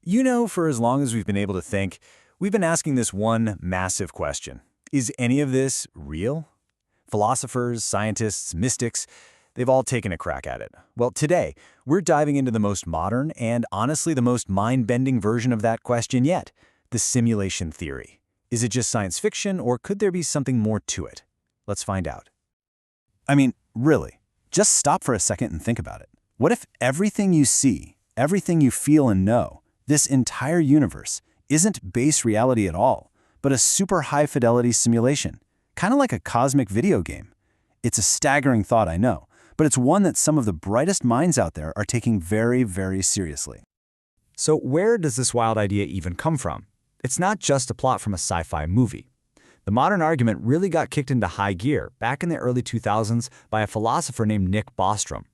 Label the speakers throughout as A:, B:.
A: For as long as we've been able to think, we've been asking this one massive question. Is any of this real? Philosophers, scientists, mystics, they've all taken a crack at it. Well, today, we're diving into the most modern and honestly the most mind-bending version of that question yet, the simulation theory. Is it just science fiction, or could there be something more to it? Let's find out. I mean, really, just stop for a second and think about it. What if everything you see, everything you feel and know, this entire universe, isn't base reality at all, but a super high-fidelity simulation, kind of like a cosmic video game? It's a staggering thought, I know, but it's one that some of the brightest minds out there are taking very, very seriously.
B: So where does this wild idea even come from? It's not just a plot from a sci-fi movie. The modern argument really got kicked into high gear back in the early 2000s by a philosopher named Nick Bostrom.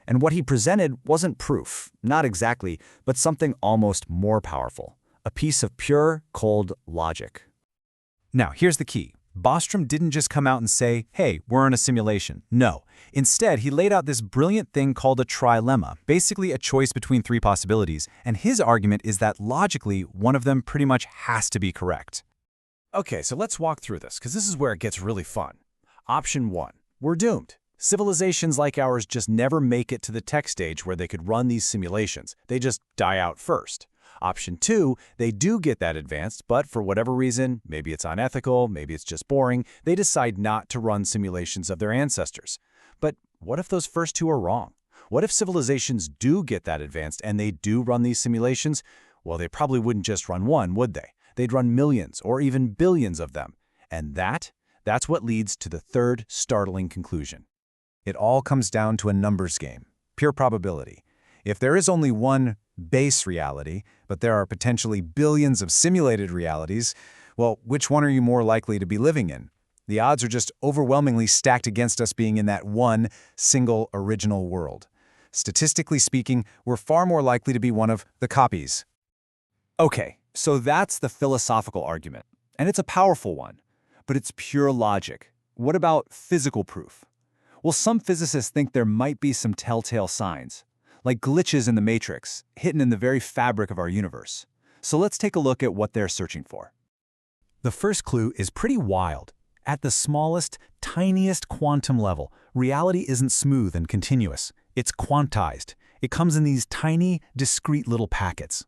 B: And what he presented wasn't proof, not exactly, but something almost more powerful, a piece of pure, cold logic.
A: Now, here's the key. Bostrom didn't just come out and say, hey, we're in a simulation. No. Instead, he laid out this brilliant thing called a trilemma, basically a choice between three possibilities, and his argument is that logically, one of them pretty much has to be correct. Okay, so let's walk through this, because this is where it gets really fun. Option 1. We're doomed. Civilizations like ours just never make it to the tech stage where they could run these simulations. They just die out first. Option 2, they do get that advanced, but for whatever reason, maybe it's unethical, maybe it's just boring, they decide not to run simulations of their ancestors. But what if those first two are wrong? What if civilizations do get that advanced and they do run these simulations? Well, they probably wouldn't just run one, would they? They'd run millions or even billions of them. And that's what leads to the third startling conclusion. It all comes down to a numbers game, pure probability. If there is only one base reality, but there are potentially billions of simulated realities, well, which one are you more likely to be living in? The odds are just overwhelmingly stacked against us being in that one single original world. Statistically speaking, we're far more likely to be one of the copies.
B: Okay, so that's the philosophical argument, and it's a powerful one, but it's pure logic. What about physical proof? Well, some physicists think there might be some telltale signs, like glitches in the matrix, hidden in the very fabric of our universe. So let's take a look at what they're searching for.
A: The first clue is pretty wild. At the smallest, tiniest quantum level, reality isn't smooth and continuous. It's quantized. It comes in these tiny, discrete little packets.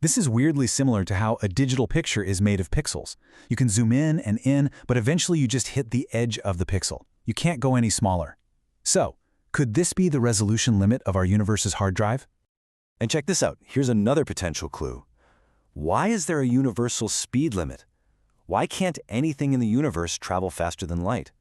A: This is weirdly similar to how a digital picture is made of pixels. You can zoom in, but eventually you just hit the edge of the pixel. You can't go any smaller. So, could this be the resolution limit of our universe's hard drive?
C: And check this out. Here's another potential clue. Why is there a universal speed limit? Why can't anything in the universe travel faster than light?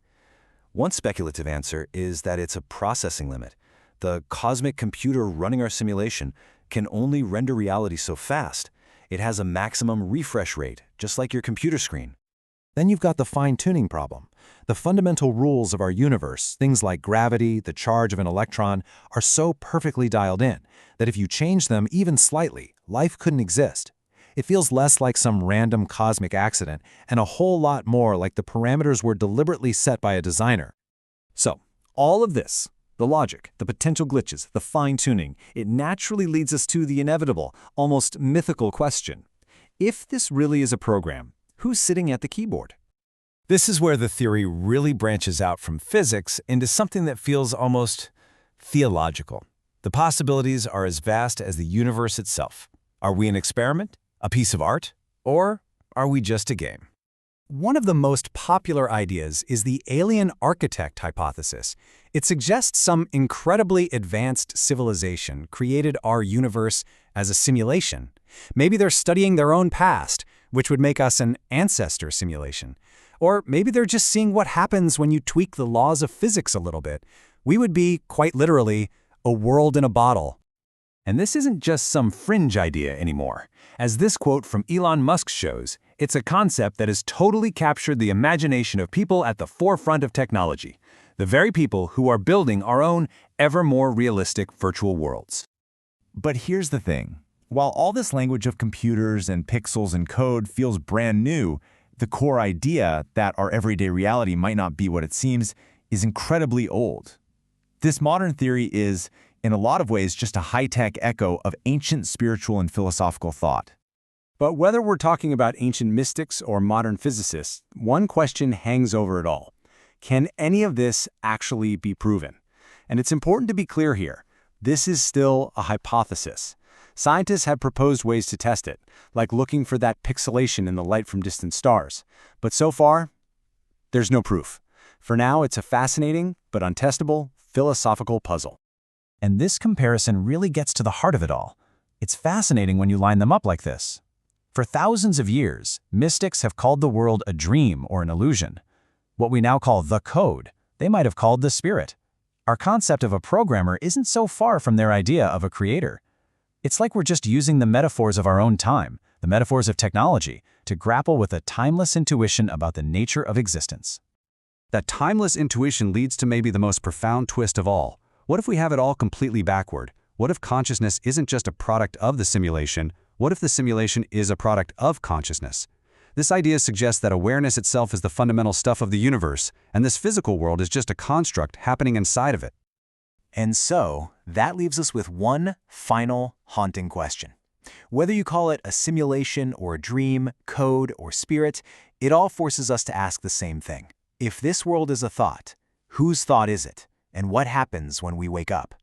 C: One speculative answer is that it's a processing limit. The cosmic computer running our simulation can only render reality so fast. It has a maximum refresh rate, just like your computer screen. Then you've got the fine-tuning problem. The fundamental rules of our universe, things like gravity, the charge of an electron, are so perfectly dialed in that if you change them even slightly, life couldn't exist. It feels less like some random cosmic accident and a whole lot more like the parameters were deliberately set by a designer.
A: So, all of this, the logic, the potential glitches, the fine-tuning, it naturally leads us to the inevitable, almost mythical question. If this really is a program, who's sitting at the keyboard? This is where the theory really branches out from physics into something that feels almost theological. The possibilities are as vast as the universe itself. Are we an experiment? A piece of art? Or are we just a game? One of the most popular ideas is the alien architect hypothesis. It suggests some incredibly advanced civilization created our universe as a simulation. Maybe they're studying their own past, which would make us an ancestor simulation. Or maybe they're just seeing what happens when you tweak the laws of physics a little bit. We would be, quite literally, a world in a bottle. And this isn't just some fringe idea anymore. As this quote from Elon Musk shows, it's a concept that has totally captured the imagination of people at the forefront of technology, the very people who are building our own ever more realistic virtual worlds. But here's the thing. While all this language of computers and pixels and code feels brand new, the core idea that our everyday reality might not be what it seems is incredibly old. This modern theory is,
C: In a lot of ways, just a high-tech echo of ancient spiritual and philosophical thought.
D: But whether we're talking about ancient mystics or modern physicists, one question hangs over it all. Can any of this actually be proven? And it's important to be clear here. This is still a hypothesis. Scientists have proposed ways to test it, like looking for that pixelation in the light from distant stars. But so far, there's no proof. For now, it's a fascinating, but untestable, philosophical puzzle.
A: And this comparison really gets to the heart of it all. It's fascinating when you line them up like this. For thousands of years, mystics have called the world a dream or an illusion. What we now call the code, they might have called the spirit. Our concept of a programmer isn't so far from their idea of a creator. It's like we're just using the metaphors of our own time, the metaphors of technology, to grapple with a timeless intuition about the nature of existence.
E: That timeless intuition leads to maybe the most profound twist of all. What if we have it all completely backward? What if consciousness isn't just a product of the simulation? What if the simulation is a product of consciousness? This idea suggests that awareness itself is the fundamental stuff of the universe, and this physical world is just a construct happening inside of it.
C: And so, that leaves us with one final haunting question. Whether you call it a simulation or a dream, code or spirit, it all forces us to ask the same thing. If this world is a thought, whose thought is it? And what happens when we wake up?